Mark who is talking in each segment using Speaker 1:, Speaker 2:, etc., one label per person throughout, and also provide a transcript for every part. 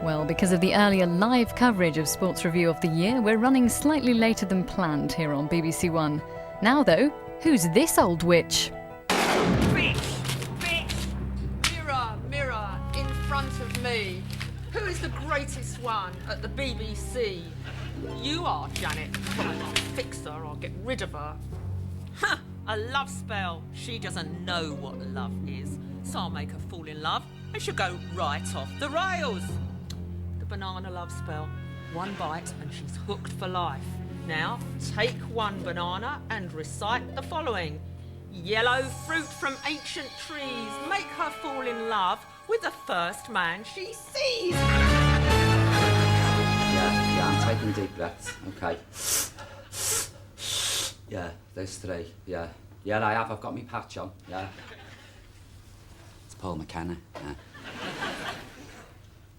Speaker 1: Well, because of the earlier live coverage of Sports Review of the Year, we're running slightly later than planned here on BBC One. Now, though, who's this old witch?
Speaker 2: Bitch! Bitch! Mirror, mirror, in front of me. Who is the greatest one at the BBC? You are, Janet. Right, I'll fix her, I'll get rid of her. Huh, a love spell. She doesn't know what love is, so I'll make her fall in love and she'll go right off the rails. The banana love spell. One bite and she's hooked for life. Now, take one banana and recite the following. Yellow fruit from ancient trees, make her fall in love with the first man she sees.
Speaker 3: Yeah, I'm taking deep breaths. Okay. Yeah, there's three. Yeah, I have. I've got my patch on. Yeah. It's Paul McKenna. Yeah.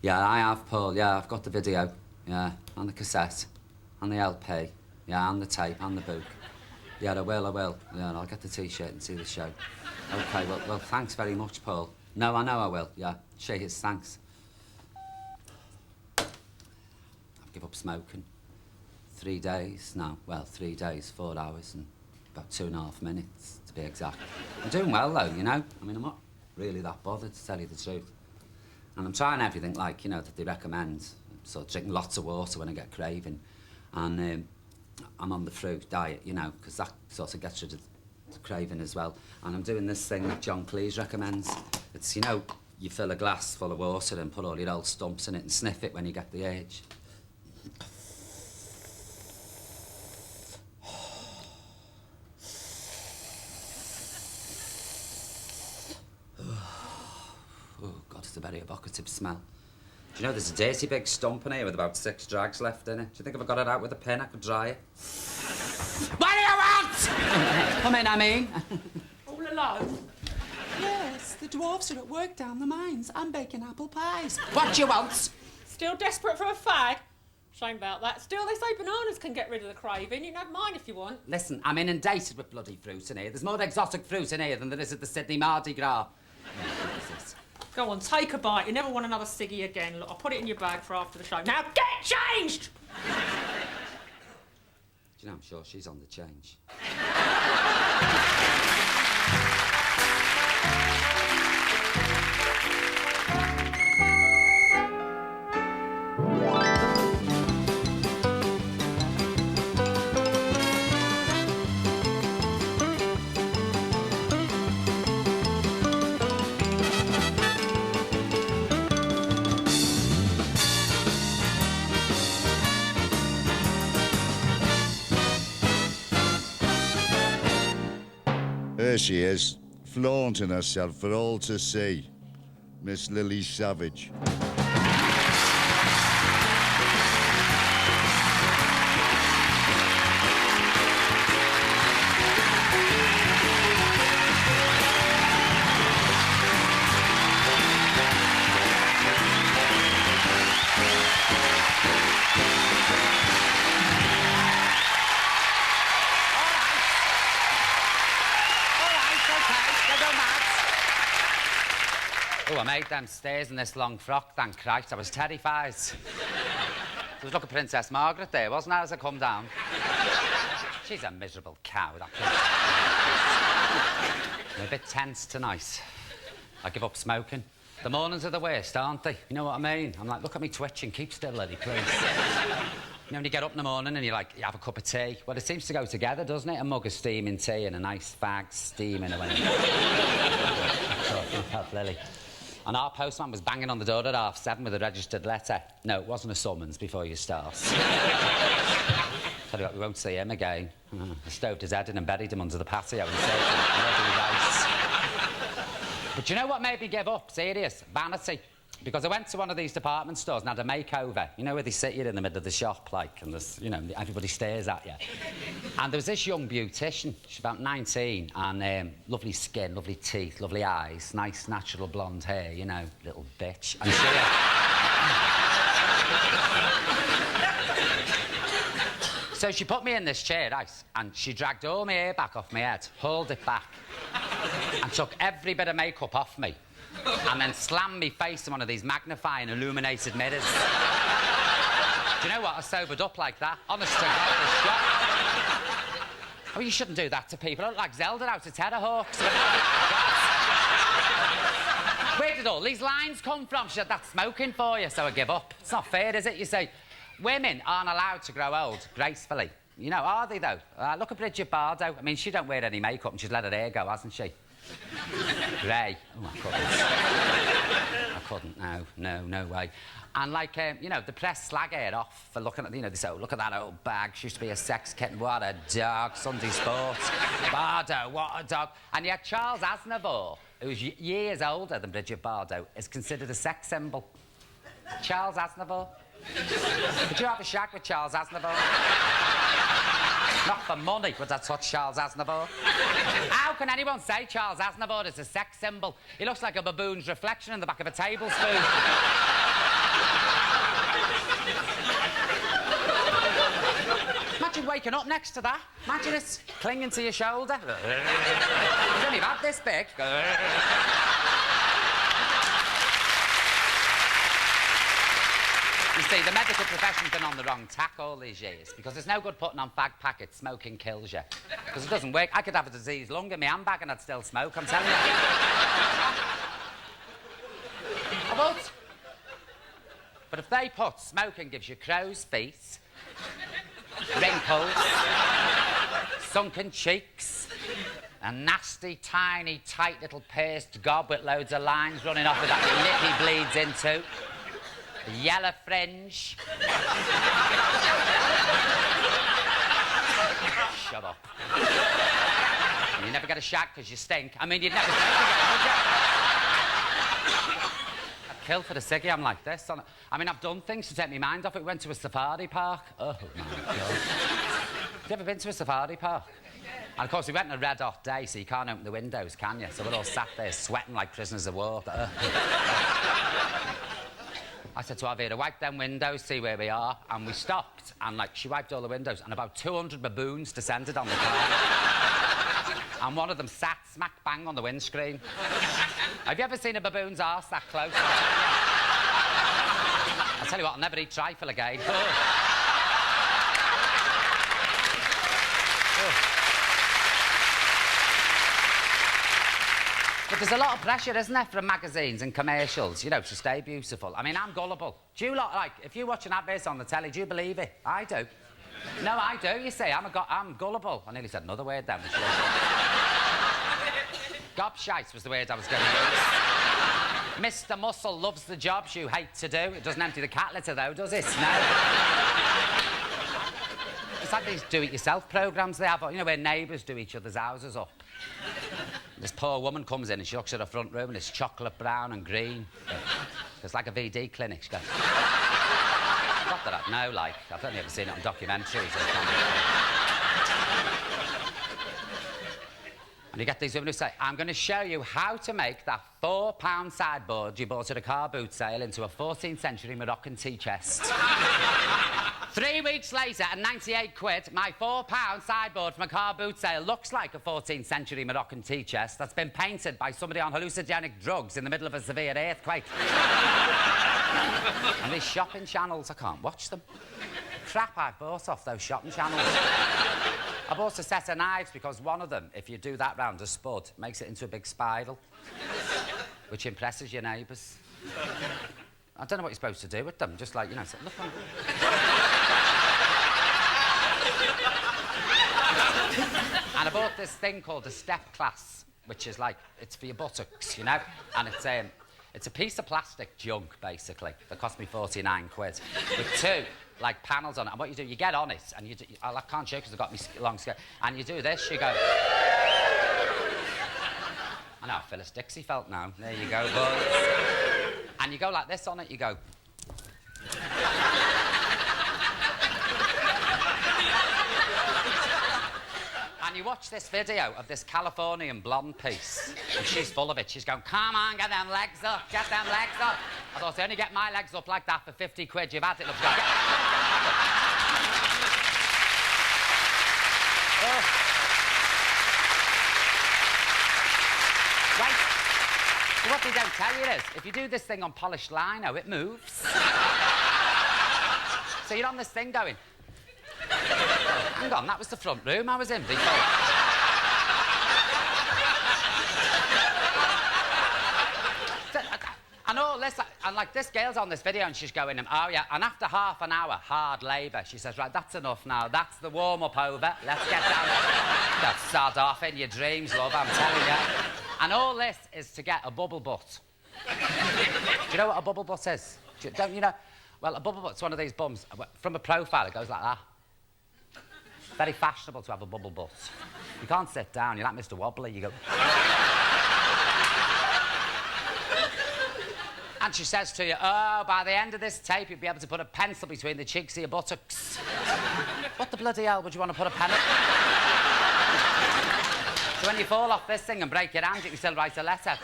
Speaker 3: Yeah, I have, Paul. Yeah, I've got the video. Yeah, and the cassette, and the LP. Yeah, and the tape, and the book. Yeah, I will. Yeah, I'll get the T-shirt and see the show. Okay, well, thanks very much, Paul. No, I know I will. Yeah, cheers, thanks. I'll give up smoking. 3 days now. Well, 3 days, 4 hours, and about 2.5 minutes, to be exact. I'm doing well, though, you know? I mean, I'm not really that bothered, to tell you the truth. And I'm trying everything, like, you know, that they recommend. So drinking lots of water when I get craving. And I'm on the fruit diet, you know, because that sort of gets rid of the craving as well. And I'm doing this thing that John Cleese recommends. It's, you know, you fill a glass full of water and put all your old stumps in it and sniff it when you get the urge. Oh, God, it's a very evocative smell. Do you know there's a dirty big stump in here with about 6 drags left in it? Do you think if I got it out with a pen I could dry it? What do you want? Come in, I mean.
Speaker 2: All alone?
Speaker 3: Yes, the dwarfs are at work down the mines. I'm baking apple pies. What do you want?
Speaker 2: Still desperate for a fag? Shame about that. Still, they say bananas can get rid of the craving. You can have mine if you want.
Speaker 3: Listen, I'm inundated with bloody fruit in here. There's more exotic fruit in here than there is at the Sydney Mardi Gras.
Speaker 2: Go on, take a bite. You never want another ciggy again. Look, I'll put it in your bag for after the show. Now, get changed!
Speaker 3: Do you know, I'm sure she's on the change.
Speaker 4: There she is, flaunting herself for all to see. Miss Lily Savage.
Speaker 3: Oh, I made them stairs in this long frock, thank Christ. I was terrified. There was like a Princess Margaret there, wasn't there, as I come down? She's a miserable cow, that princess. I'm a bit tense tonight. I give up smoking. The mornings are the worst, aren't they? You know what I mean? I'm like, look at me twitching, keep still, Lily, please. You know, when you get up in the morning and you have a cup of tea, well, it seems to go together, doesn't it? A mug of steaming tea and a nice fag steaming away. Help, Lily. And our postman was banging on the door at 7:30 with a registered letter. No, it wasn't a summons before you start. Tell you what, we won't see him again. I stoved his head in and buried him under the patio and saved him. But you know what made me give up? Serious. Vanity. Because I went to one of these department stores and had a makeover. You know, where they sit you in the middle of the shop, like, and there's, you know, everybody stares at you. And there was this young beautician, she's about 19, and lovely skin, lovely teeth, lovely eyes, nice natural blonde hair, you know, little bitch. And she... So she put me in this chair, right, and she dragged all my hair back off my head, hauled it back, and took every bit of makeup off me. and then slammed me face in one of these magnifying, illuminated mirrors. Do you know what? I sobered up like that. Honest to God, this shot. Oh, you shouldn't do that to people. I look like Zelda out of Terrorhawks. Where did all these lines come from? She said, that's smoking for you, so I give up. It's not fair, is it? You say, women aren't allowed to grow old gracefully. You know, are they, though? Look at Bridget Bardot. I mean, she don't wear any makeup and she's let her hair go, hasn't she? Grey. Oh, I couldn't. No way. And, like, you know, the press slag her off for looking at, you know, they say, oh, look at that old bag. She used to be a sex kitten. What a dog. Sunday Sports. Bardot, what a dog. And yet Charles Aznavour, who's years older than Bridget Bardot, is considered a sex symbol. Charles Aznavour. Would you have a shag with Charles Aznavour? Not for money, but that's what Charles Aznavour. How can anyone say Charles Aznavour is a sex symbol? He looks like a baboon's reflection in the back of a tablespoon. Imagine waking up next to that. Imagine it's clinging to your shoulder. He's only about this big. You see, the medical profession's been on the wrong tack all these years because it's no good putting on fag packets, smoking kills you. Because it doesn't work. I could have a diseased lung in my handbag and I'd still smoke, I'm telling you. I won't. But if they put smoking gives you crow's feet, wrinkles, sunken cheeks, a nasty, tiny, tight little pierced gob with loads of lines running off of that lip he bleeds into, a yellow fringe. Shut up. You never get a shag because you stink. I mean, you'd never stink again, would you? I'd kill for the ciggy. I'm like this. I mean, I've done things to take my mind off it. We went to a safari park. Oh, my God. Have you ever been to a safari park? And, of course, we went on a red-hot day, so you can't open the windows, can you? So we're all sat there sweating like prisoners of war. I said to Avira, wipe them windows, see where we are. And we stopped, and, like, she wiped all the windows, and about 200 baboons descended on the car. And one of them sat smack bang on the windscreen. Have you ever seen a baboon's arse that close? I'll tell you what, I'll never eat trifle again. But there's a lot of pressure, isn't there, from magazines and commercials, you know, to stay beautiful. I mean, I'm gullible. Do you lot, like, if you watch an advert on the telly, do you believe it? I do. No, I do, you see. I'm gullible. I nearly said another word down the street. Gobshite was the word I was going to use. Mr. Muscle loves the jobs you hate to do. It doesn't empty the cat litter, though, does it? No. It's like these do-it-yourself programmes they have, you know, where neighbours do each other's houses up. This poor woman comes in and she looks at her front room and it's chocolate brown and green. It's like a VD clinic. She goes, not that I know, like, I've only ever seen it on documentaries. And you get these women who say, I'm going to show you how to make that £4 sideboard you bought at a car boot sale into a 14th century Moroccan tea chest. 3 weeks later, at 98 quid, my £4 sideboard from a car boot sale looks like a 14th century Moroccan tea chest that's been painted by somebody on hallucinogenic drugs in the middle of a severe earthquake. And these shopping channels, I can't watch them. Crap I bought off those shopping channels. I bought a set of knives because one of them, if you do that round a spud, makes it into a big spiral, which impresses your neighbours. I don't know what you're supposed to do with them, just like, you know, say, look on. And I bought this thing called a step class, which is like, it's for your buttocks, you know, and it's a piece of plastic junk, basically, that cost me 49 quid, with 2, like, panels on it. And what you do, you get on it, and you do, I can't show because I've got my long skirt, and you do this, you go... I know, Phyllis Dixie felt now. There you go, boys. And you go like this on it, you go... And you watch this video of this Californian blonde piece, and she's full of it. She's going, come on, get them legs up, get them legs up. I thought, I only get my legs up like that for 50 quid. You've had it, look. But what they don't tell you is, if you do this thing on polished lino, it moves. So you're on this thing going... Hang on, that was the front room I was in before. And all this, and like this girl's on this video and she's going, oh yeah, and after half an hour, hard labour, she says, right, that's enough now, that's the warm-up over, let's get down. That's sod off in your dreams, love, I'm telling you. And all this is to get a bubble butt. Do you know what a bubble butt is? Don't you know? Well, a bubble butt's one of these bums. From a profile, it goes like that. Very fashionable to have a bubble butt. You can't sit down, you're like Mr. Wobbly, you go... And she says to you, oh, by the end of this tape, you'll be able to put a pencil between the cheeks of your buttocks. What the bloody hell would you want to put a pen up? So when you fall off this thing and break your hand, you can still write a letter.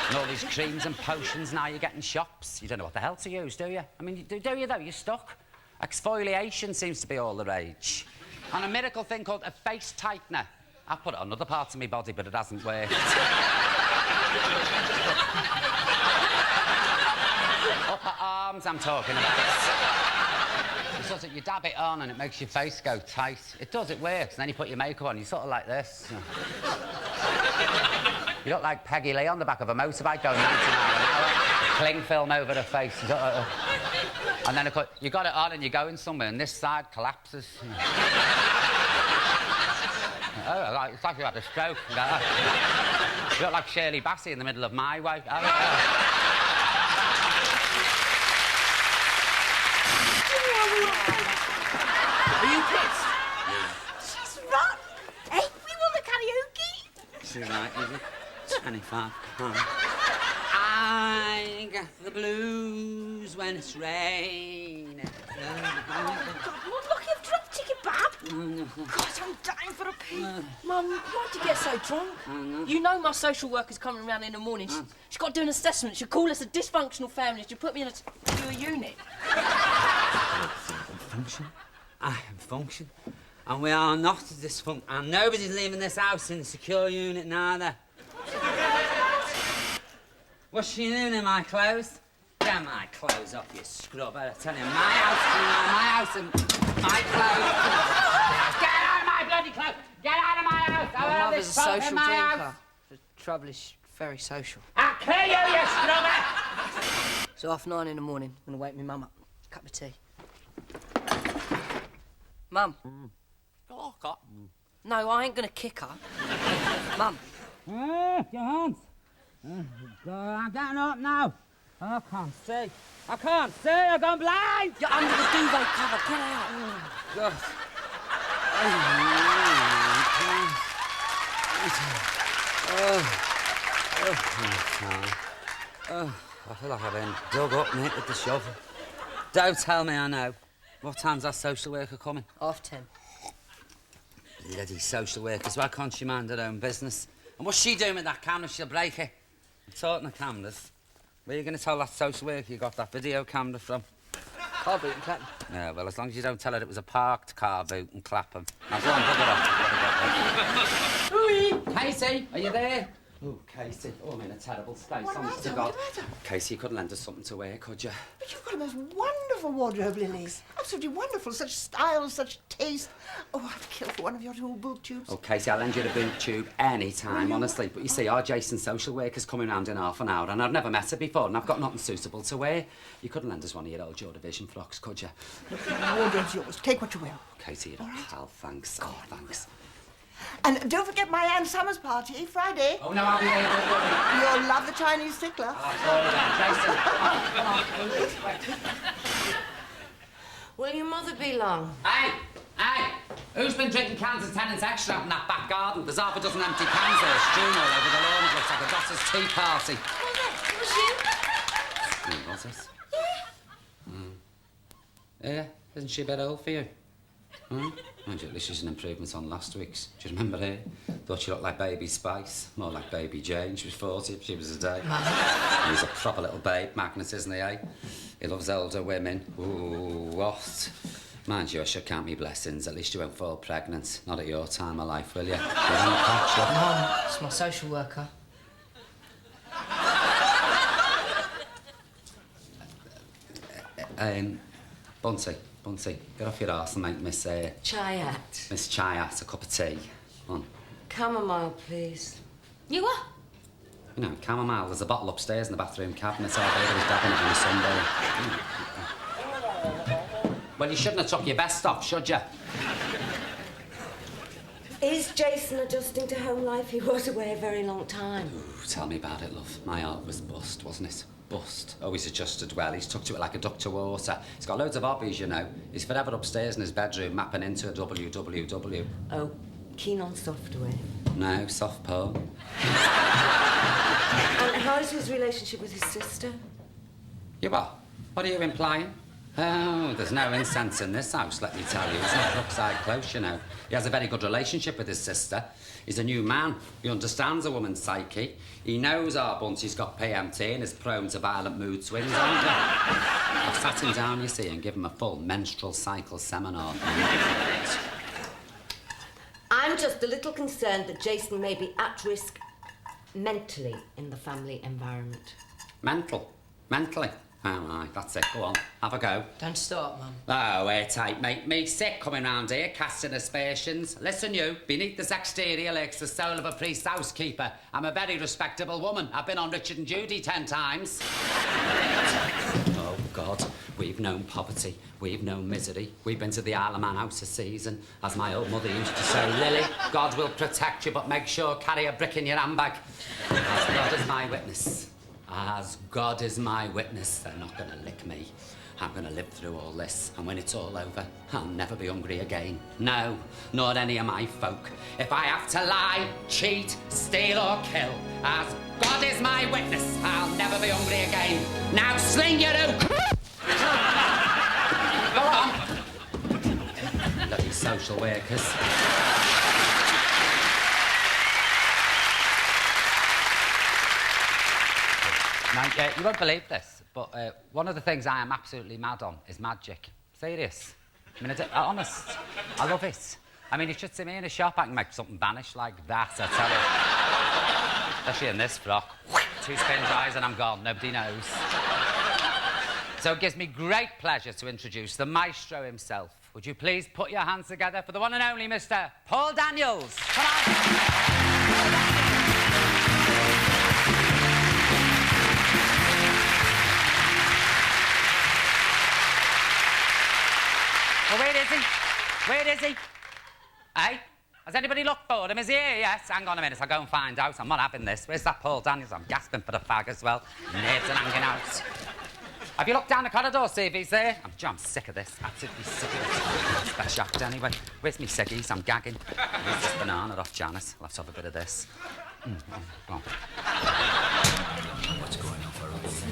Speaker 3: And all these creams and potions now you get in shops. You don't know what the hell to use, do you? I mean, do you, though? You're stuck. Exfoliation seems to be all the rage. And a miracle thing called a face tightener. I've put it on other parts of my body, but it hasn't worked. Upper arms, I'm talking about. You dab it on and it makes your face go tight. It does, it works. And then you put your makeup on, you're sort of like this. You look like Peggy Lee on the back of a motorbike going 90 miles an hour. Cling film over her face. And then you got it on and you're going somewhere and this side collapses. Oh, it's like you had a stroke. You look like Shirley Bassey in the middle of My Way.
Speaker 5: Are you pissed?
Speaker 6: She's right. Hey, we want the karaoke.
Speaker 5: She's right, is it? 25 pounds. I got the blues when it's raining.
Speaker 6: Look, you've dropped your kebab. God, I'm dying for a pee. Mum, why'd you get so drunk? You know my social worker's coming around in the morning. She's got to do an assessment. She'll call us a dysfunctional family. She'll put me in a secure unit.
Speaker 5: Function? I am function. And we are not dysfunction. And nobody's leaving this house in a secure unit neither. What's she doing in my clothes? Get my clothes off, you scrubber. I tell you, my house and my clothes. Get out of my bloody clothes! Get out of my house!
Speaker 6: My mother's a social drinker. The trouble is, she's very social.
Speaker 5: I'll kill you, you scrubber!
Speaker 6: So 9:30 in the morning, I'm going to wake my mum up. Cup of tea. Mum.
Speaker 5: Oh, God.
Speaker 6: No, I ain't going to kick her. Mum.
Speaker 5: Your hands. I'm getting up now. I can't see. I can't see. I've gone blind.
Speaker 6: You're under the duvet cover. Get out.
Speaker 5: God. I feel like I've been dug up, mate, with the shovel. Don't tell me I know. What time's that social worker coming?
Speaker 6: 10:30.
Speaker 5: Bloody social workers. Why can't she mind her own business? And what's she doing with that camera? She'll break it. I'm talking of cameras. Where are you going to tell that social worker you got that video camera from?
Speaker 6: Car boot in Clapham.
Speaker 5: Yeah, well, as long as you don't tell her it was a parked car boot in Clapham. Now, go on, bugger off. Casey, are you there? Oh, Casey. Oh, I'm in a terrible state. Honest to God. Casey, you could lend us something to wear, could you?
Speaker 7: But you've got a most wonderful wardrobe, Lily. Absolutely wonderful. Such style, such taste. Oh, I'd kill for one of your two boob tubes.
Speaker 5: Oh, Casey, I'll lend you the boot tube any time, honestly. But you see, our Jason social worker's coming round in half an hour, and I've never met her before, and I've got nothing suitable to wear. You couldn't lend us one of your old Joy Division frocks, could you?
Speaker 7: Look, the wardrobe's yours. Take what you will.
Speaker 5: Casey, you're a pal. Thanks.
Speaker 7: God,
Speaker 5: thanks.
Speaker 7: And don't forget my Ann Summers party, Friday.
Speaker 5: Oh, no, I'll be here.
Speaker 7: You'll love the Chinese tickler.
Speaker 6: Will your mother be long?
Speaker 3: Hey! Who's been drinking cans of Tennent's Extra out in that back garden? There's half a dozen empty cans there, strewn all over the lawn. It looks like a daughter's tea party. Was it? Yeah, isn't she a bit old for you? Mind you, at least she's an improvement on last week's. Do you remember her? Thought she looked like Baby Spice, more like Baby Jane. She was 40 if she was a day. He's a proper little babe, Magnus, isn't he, eh? He loves older women. Ooh, what? Mind you, I should count me blessings. At least you won't fall pregnant. Not at your time of life, will you?
Speaker 6: Mum, it's my social worker.
Speaker 3: Bunty, get off your arse and make Miss
Speaker 8: Chiat.
Speaker 3: Miss Chiat a cup of tea. Come on.
Speaker 8: Chamomile, please.
Speaker 6: You what?
Speaker 3: You know, chamomile. There's a bottle upstairs in the bathroom cabinet. Our baby was dabbing it on a Sunday. Well, you shouldn't have took your best off, should you?
Speaker 8: Is Jason adjusting to home life? He was away a very long time.
Speaker 3: Ooh, tell me about it, love. My heart was bust, wasn't it? Bust. Oh, he's adjusted well. He's took to it like a duck to water. He's got loads of hobbies, you know. He's forever upstairs in his bedroom mapping into a www.
Speaker 8: Oh, keen on software.
Speaker 3: No, soft porn.
Speaker 8: And how's his relationship with his sister?
Speaker 3: You what? What are you implying? Oh, there's no incense in this house, let me tell you. It's not Brookside Close, you know. He has a very good relationship with his sister. He's a new man. He understands a woman's psyche. He knows our Bunty's got PMT and is prone to violent mood swings, aren't you? I've sat him down, you see, and given him a full menstrual cycle seminar.
Speaker 8: I'm just a little concerned that Jason may be at risk mentally in the family environment.
Speaker 3: Mentally? Oh, aye, that's it. Go on, have a go.
Speaker 6: Don't start, Mum.
Speaker 3: Oh, airtight, make me sick coming round here, casting aspersions. Listen, you, beneath this exterior lurks the soul of a priest housekeeper. I'm a very respectable woman. I've been on Richard and Judy 10 times. Oh, God, we've known poverty, we've known misery. We've been to the Isle of Man house a season. As my old mother used to say, Lily, God will protect you, but make sure carry a brick in your handbag. As God is my witness. As God is my witness, they're not going to lick me. I'm going to live through all this, and when it's all over, I'll never be hungry again. No, nor any of my folk. If I have to lie, cheat, steal or kill, as God is my witness, I'll never be hungry again. Now sling your hook! Go on! Bloody social workers. Now, you won't believe this, but one of the things I am absolutely mad on is magic. Serious. I mean, honest. I love it. I mean, you should see me in a shop, I can make something vanish like that, I tell you. Especially in this frock. 2 spin dries and I'm gone, nobody knows. So it gives me great pleasure to introduce the maestro himself. Would you please put your hands together for the one and only Mr. Paul Daniels? Come on! Well, where is he? Where is he? Hey? Has anybody looked for him? Is he here? Yes. Hang on a minute, I'll go and find out. I'm not having this. Where's that Paul Daniels? I'm gasping for the fag as well. Nerves are hanging out. Have you looked down the corridor, see if he's there? I'm sick of this. Absolutely sick of it. It's better shaft anyway. Where's me ciggies? I'm gagging. Where's this banana off Janice? I'll have to have a bit of this. Go on.
Speaker 9: What's going on for us?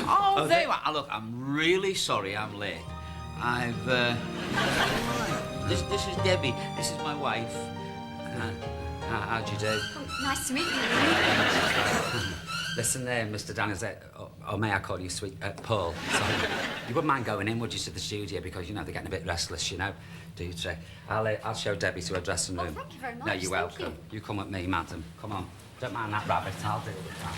Speaker 9: Oh, there you are. Look, I'm really sorry I'm late. This is Debbie. This is my wife.
Speaker 3: How'd you do?
Speaker 10: Oh, nice to meet you.
Speaker 3: Listen there, Mr. Daniels, or may I call you sweet... Paul, sorry. You wouldn't mind going in, would you, to the studio? Because, you know, they're getting a bit restless, you know. Do you, Trey? I'll show Debbie to her dressing room.
Speaker 10: Oh, thank you very much.
Speaker 3: No, you're welcome. You come with me, madam. Come on. Don't mind that rabbit. I'll deal with that.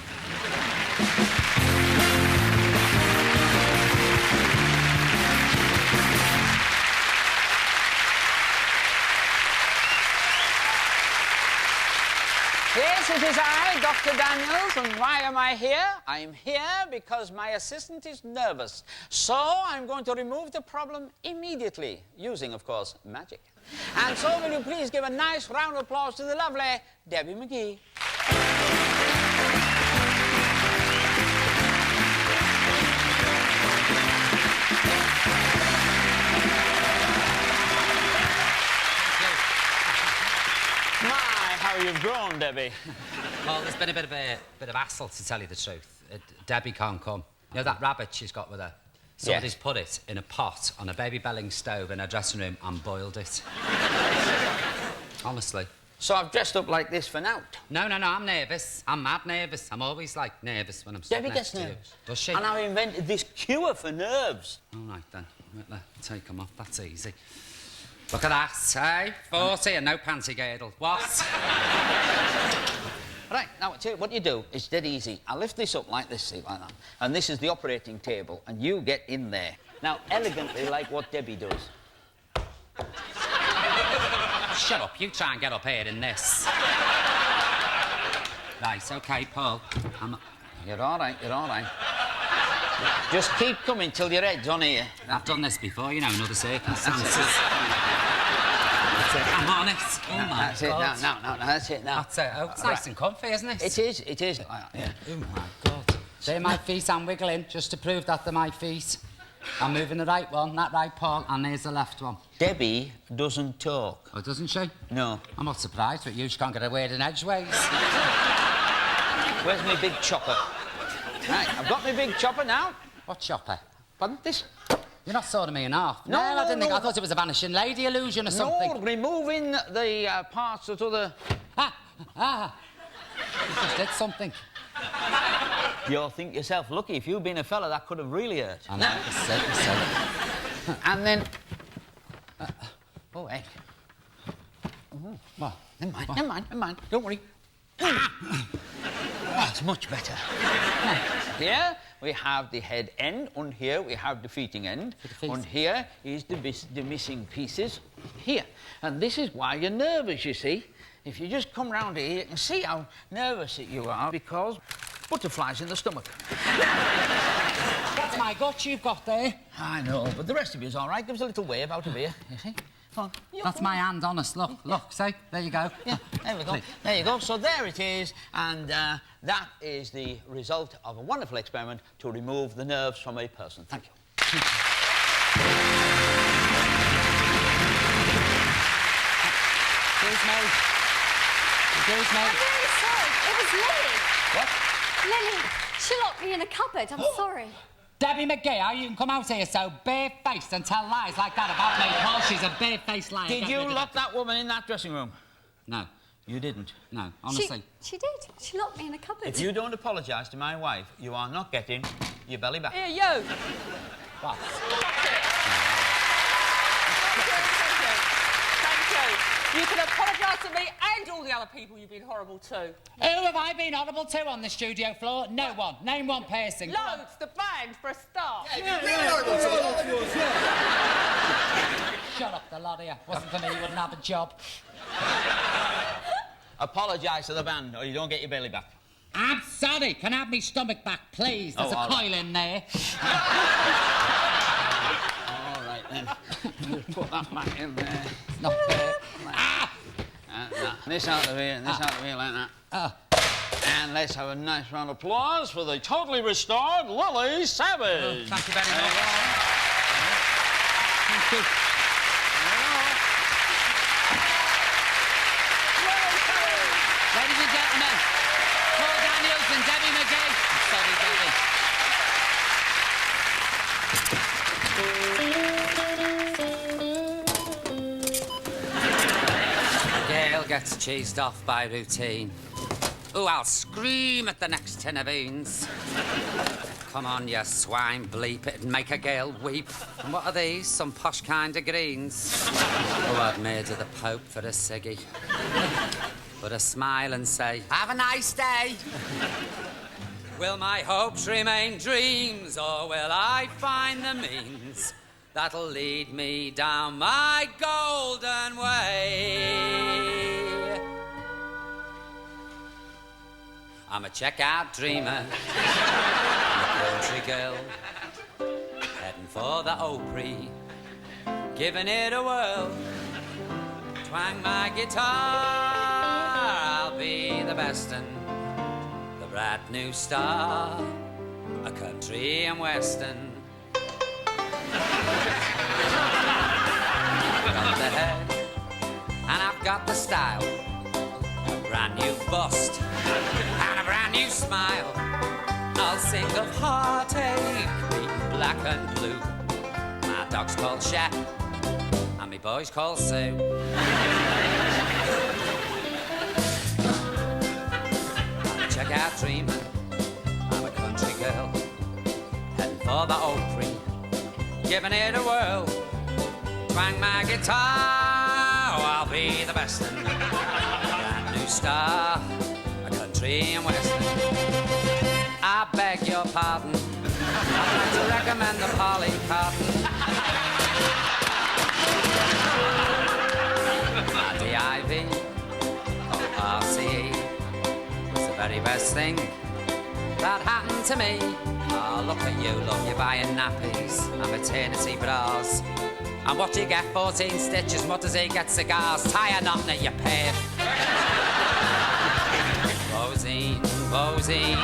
Speaker 11: Yes, it is I, Dr. Daniels, and why am I here? I'm here because my assistant is nervous. So I'm going to remove the problem immediately, using, of course, magic. And so will you please give a nice round of applause to the lovely Debbie McGee. How you've grown, Debbie.
Speaker 3: Well, there's been a bit of hassle, to tell you the truth. Debbie can't come. You know that rabbit she's got with her? Somebody's put it in a pot on a baby belling stove in her dressing room and boiled it. Honestly.
Speaker 11: So I've dressed up like this for now?
Speaker 3: No, I'm nervous. I'm mad nervous. I'm always, like, nervous when I'm
Speaker 11: Debbie
Speaker 3: next
Speaker 11: gets
Speaker 3: to you.
Speaker 11: nervous.
Speaker 3: Does she?
Speaker 11: And I've invented this cure for nerves.
Speaker 3: All right, then. Take them off. That's easy. Look at that, eh? 40 and no panty girdle. What?
Speaker 11: Right, now, what you do, it's dead easy. I lift this up like this, see, like that. And this is the operating table, and you get in there. Now, elegantly, like what Debbie does.
Speaker 3: Shut up, you try and get up here in this. Right, OK, Paul.
Speaker 11: You're all right, you're all right. Just keep coming till your head's on here.
Speaker 3: I've done this before, you know, in other circumstances. That's it. I'm on it. Oh, my
Speaker 11: That's
Speaker 3: God.
Speaker 11: it, no, that's it, now.
Speaker 3: That's it. Oh, it's nice and comfy, isn't it?
Speaker 11: It is. Yeah.
Speaker 3: Oh, my God. They're my feet, I'm wiggling, just to prove that they're my feet. I'm moving the right one, that right, Paul, and there's the left one.
Speaker 11: Debbie doesn't talk.
Speaker 3: Oh, doesn't she?
Speaker 11: No.
Speaker 3: I'm not surprised, but you she can't get a word in edgeways.
Speaker 11: Where's my big chopper? Right, I've got my big chopper now.
Speaker 3: What chopper?
Speaker 11: Pardon? This?
Speaker 3: You're not sawing me in half.
Speaker 11: No,
Speaker 3: I didn't think.
Speaker 11: no.
Speaker 3: I thought it was a vanishing lady illusion or something.
Speaker 11: No, removing the parts that other...
Speaker 3: You just did something.
Speaker 11: You'll think yourself lucky. If you'd been a fella, that could have really hurt.
Speaker 3: I know, it's
Speaker 11: And then... oh, hey.
Speaker 3: What?
Speaker 11: Never mind. Don't worry. That's much better. Here we have the head end, and here we have the feeting end. And here is the missing pieces here. And this is why you're nervous, you see. If you just come round here, you can see how nervous you are because butterflies in the stomach.
Speaker 3: That's my gut you've got there.
Speaker 11: I know, but the rest of you is all right. Give us a little wave out of here, you see. Come on.
Speaker 3: That's my hand, honest. Look, see? There you go.
Speaker 11: Yeah, there we go. There you go. So there it is, and that is the result of a wonderful experiment to remove the nerves from a person. Thank you.
Speaker 3: Excuse me.
Speaker 10: I'm really sorry. It was Lily.
Speaker 11: What?
Speaker 10: Lily, she locked me in a cupboard. I'm sorry.
Speaker 3: Debbie McGee, how you can come out here so bare-faced and tell lies like that about me? Paul, she's a bare-faced liar.
Speaker 11: Did you lock that woman in that dressing room?
Speaker 3: No.
Speaker 11: You didn't?
Speaker 3: No, honestly.
Speaker 10: She did. She locked me in a cupboard.
Speaker 11: If you don't apologise to my wife, you are not getting your belly back.
Speaker 2: Here, you.
Speaker 3: What?
Speaker 2: Thank you. You can apologise to me and all the other people you've been horrible to.
Speaker 3: Who have I been horrible to on the studio floor? No one. Name one person.
Speaker 2: Loads. The band, for a start.
Speaker 3: Shut up, the lot of you. Wasn't for me, you wouldn't have a job.
Speaker 11: Apologise to the band or you don't get your belly back.
Speaker 3: I'm sorry. Can I have my stomach back, please? There's a coil in there.
Speaker 11: All right, then. Just put that back in there.
Speaker 3: It's not fair.
Speaker 11: This out of here and this out of here like that. And let's have a nice round of applause for the totally restored Lily Savage.
Speaker 3: Thank you very much. Thank you. Ladies and gentlemen, Paul Daniels and Debbie McGee. Sorry, Debbie. The girl gets cheesed off by routine. Ooh, I'll scream at the next tin of beans. Come on, you swine, bleep it and make a girl weep. And what are these? Some posh kind of greens? Oh, I'd murder the Pope for a ciggy. But I smile and say, have a nice day. Will my hopes remain dreams, or will I find the means that'll lead me down my golden way? I'm a check-out dreamer, I'm a country girl, heading for the Opry, giving it a whirl. Twang my guitar, I'll be the best and the brand new star, a country and western. I've got the head and I've got the style, a brand new bust and a brand new smile. I'll sing of heartache, beaten black and blue. My dog's called Shep and my boy's called Sue. Check out dreaming, I'm a country girl, heading for the Opry, giving it a whirl. Twang my guitar, oh, I'll be the best and brand new star, a country and western. I beg your pardon, I'd like to recommend the Polly Cotton. very best thing that happened to me. Oh, look at you, look, you're buying nappies and maternity bras. And what do you get? 14 stitches. What does he get? Cigars. Tie a knot in it, you pig. Bozine, Bozine,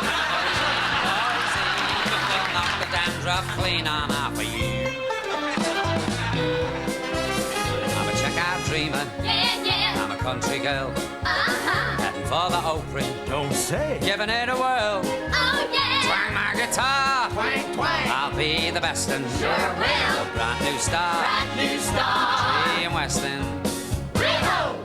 Speaker 3: Bozine, we'll knock the dandruff clean on half of you. I'm a check-out dreamer.
Speaker 12: Yeah, yeah.
Speaker 3: I'm a country girl. Heading for the Oprah.
Speaker 12: Don't say.
Speaker 3: Giving it a whirl.
Speaker 12: Oh, yeah.
Speaker 3: Twang my guitar.
Speaker 12: Twang, twang.
Speaker 3: I'll be the best and
Speaker 12: Sure will.
Speaker 3: a brand new star.
Speaker 12: Brand new star.
Speaker 3: Country and Western.
Speaker 12: Rio.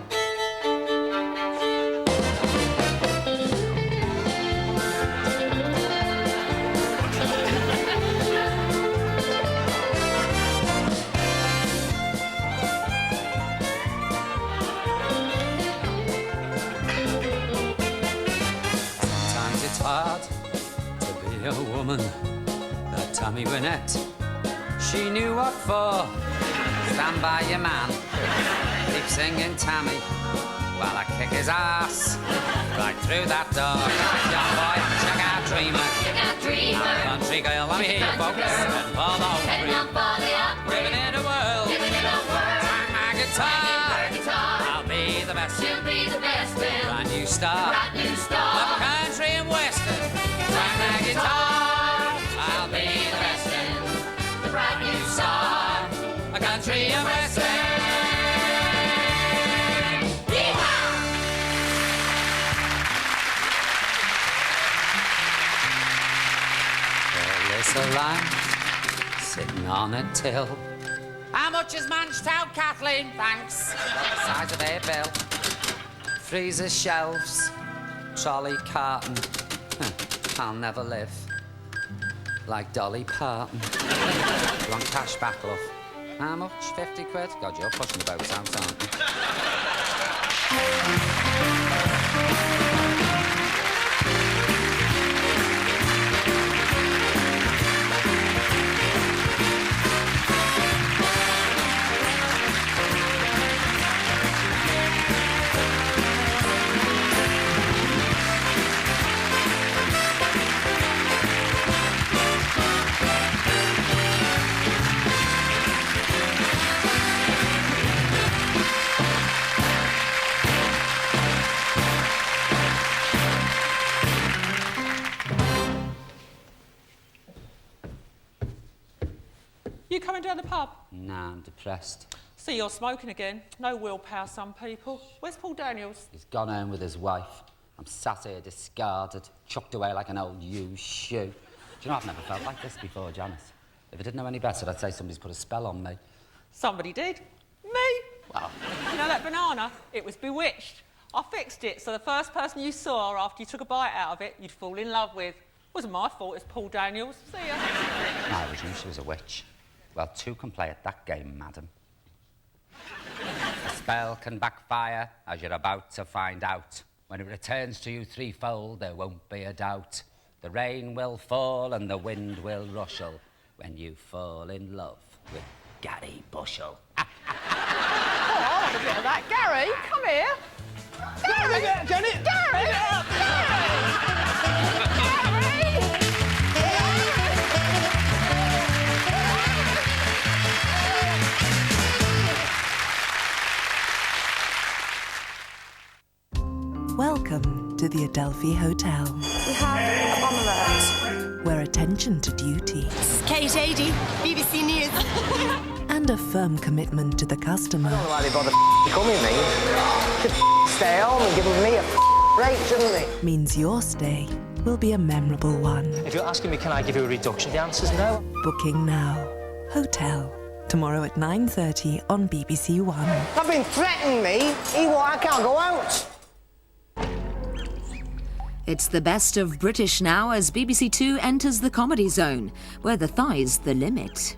Speaker 3: Sometimes it's hard to be a woman. That Tammy Wynette, she knew what for. Stand by your man, keep singing Tammy, while I kick his ass right through that door. Young boy, check out Dreamer.
Speaker 12: Check out Dreamer.
Speaker 3: Country girl, let me hear you folks. Heading for the
Speaker 12: Heading up for the Opry.
Speaker 3: Giving it a whirl.
Speaker 12: Giving it a whirl.
Speaker 3: Twang my guitar.
Speaker 12: Twang your guitar.
Speaker 3: I'll be the best.
Speaker 12: You'll be the best, Bill.
Speaker 3: Brand new star.
Speaker 12: Brand new star.
Speaker 3: Of country and western. Twang my guitar. I'll be the best in
Speaker 12: The brand new star.
Speaker 3: a country and western. Well, there's a line sitting on a till. How much is manched out, Kathleen? Thanks. Got the size of a bill. Freezer shelves, trolley carton. I'll never live like Dolly Parton. You want cash back, love? How much? 50 quid? God, you're pushing the boat out, aren't you?
Speaker 13: You coming down the pub?
Speaker 3: Nah, I'm depressed.
Speaker 13: See, you're smoking again. No willpower, some people. Where's Paul Daniels?
Speaker 3: He's gone home with his wife. I'm sat here discarded, chucked away like an old used shoe. Do you know, I've never felt like this before, Janice. If I didn't know any better, I'd say somebody's put a spell on me.
Speaker 13: Somebody did. Me.
Speaker 3: Well,
Speaker 13: You know that banana? It was bewitched. I fixed it so the first person you saw after you took a bite out of it, you'd fall in love with. Wasn't my fault, it's Paul Daniels. See ya.
Speaker 3: I always knew she was a witch. Well, two can play at that game, madam. A spell can backfire, as you're about to find out. When it returns to you threefold, there won't be a doubt. The rain will fall and the wind will rustle when you fall in love with Gary Bushell.
Speaker 13: Oh, I want a bit of that. Gary, come here. Gary!
Speaker 12: Janet!
Speaker 13: Gary!
Speaker 14: Welcome to the Adelphi Hotel,
Speaker 15: We have a bomb alert.
Speaker 14: where attention to duty
Speaker 15: Kate 80, BBC News.
Speaker 14: and a firm commitment to the customer
Speaker 16: I don't know why they bother coming me. Could stay home and give me a break, shouldn't they?
Speaker 14: means your stay will be a memorable one.
Speaker 16: If you're asking me, can I give you a reduction? The answer's no.
Speaker 14: Booking now. Hotel. Tomorrow at 9:30 on BBC One.
Speaker 16: I've been threatening me. I can't go out.
Speaker 17: It's the best of British now as BBC Two enters the comedy zone, where the thigh's the limit.